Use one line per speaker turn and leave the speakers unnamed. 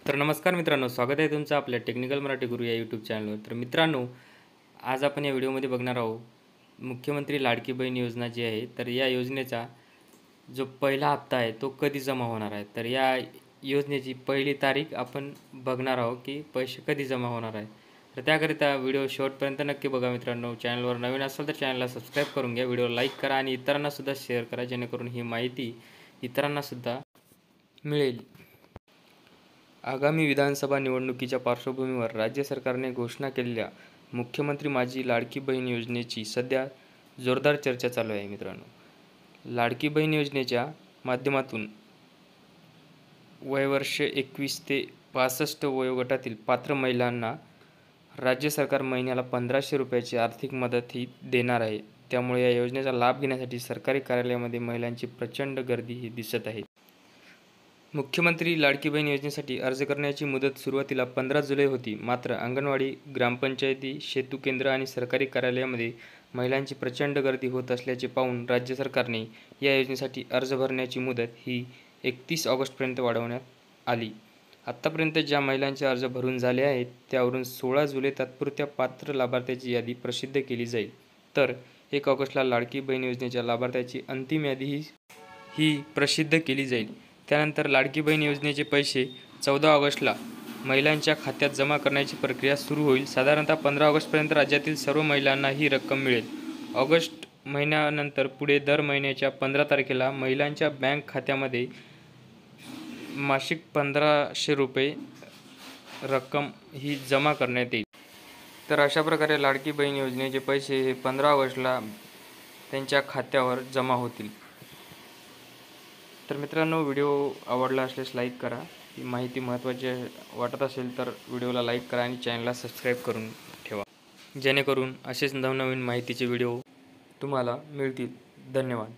तर नमस्कार मित्रांनो, स्वागत आहे तुमचं आपल्या टेक्निकल मराठी गुरु या यूट्यूब चॅनलवर. तर मित्रांनो, आज आपण या व्हिडिओमध्ये बघणार आहोत मुख्यमंत्री लाडकी बहीण योजना जी आहे, तर या योजनेचा जो पहिला हप्ता आहे तो कधी जमा होणार आहे. तर या योजनेची पहिली तारीख आपण बघणार आहोत की पैसे कधी जमा होणार आहे. तर त्याकरिता व्हिडिओ शेवटपर्यंत नक्की बघा मित्रांनो. चॅनलवर नवीन असाल तर चॅनलला सबस्क्राईब करून घ्या, व्हिडिओ लाईक करा आणि इतरांनासुद्धा शेअर करा, जेणेकरून ही माहिती इतरांनासुद्धा मिळेल. आगामी विधानसभा निवडणुकीच्या पार्श्वभूमीवर राज्य सरकारने घोषणा केलेल्या मुख्यमंत्री माझी लाडकी बहीण योजनेची सध्या जोरदार चर्चा चालू आहे मित्रांनो. लाडकी बहीण योजनेच्या माध्यमातून वयवर्ष 21 ते 65 वयोगटातील पात्र महिलांना राज्य सरकार महिन्याला 1500 रुपयाची आर्थिक मदतही देणार आहे. त्यामुळे या योजनेचा लाभ घेण्यासाठी सरकारी कार्यालयामध्ये महिलांची प्रचंड गर्दी ही दिसत आहे. मुख्यमंत्री लाडकी बहीण योजनेसाठी अर्ज करण्याची मुदत सुरुवातीला 15 जुलै होती. मात्र अंगणवाडी, ग्रामपंचायती, सेतू केंद्र आणि सरकारी कार्यालयामध्ये महिलांची प्रचंड गर्दी होत असल्याचे पाहून राज्य सरकारने या योजनेसाठी अर्ज भरण्याची मुदत ही 31 ऑगस्टपर्यंत वाढवण्यात आली. आत्तापर्यंत ज्या महिलांचे अर्ज भरून झाले आहेत त्यावरून 16 जुलै तात्पुरत्या पात्र लाभार्थ्याची यादी प्रसिद्ध केली जाईल. तर 1 ऑगस्टला लाडकी बहीण योजनेच्या लाभार्थ्याची अंतिम यादी ही प्रसिद्ध केली जाईल. त्यानंतर लाडकी बहीण योजनेचे पैसे 14 ऑगस्टला महिलांच्या खात्यात जमा करण्याची प्रक्रिया सुरू होईल. साधारणतः 15 ऑगस्टपर्यंत राज्यातील सर्व महिलांना ही रक्कम मिळेल. ऑगस्ट महिन्यानंतर पुढे दर महिन्याच्या 15 तारखेला महिलांच्या बँक खात्यामध्ये मासिक 1500 रुपये रक्कम ही जमा करण्यात येईल. तर अशा प्रकारे लाडकी बहीण योजनेचे पैसे हे 15 ऑगस्टला त्यांच्या खात्यावर जमा होतील. तर मित्रांनो, व्हिडिओ आवडला असल्यास लाईक करा. ही माहिती महत्त्वाची वाटत असेल तर व्हिडिओला लाईक करा आणि चॅनलला सबस्क्राईब करून ठेवा, जेणेकरून असेच नवनवीन माहितीचे व्हिडिओ तुम्हाला मिळतील. धन्यवाद.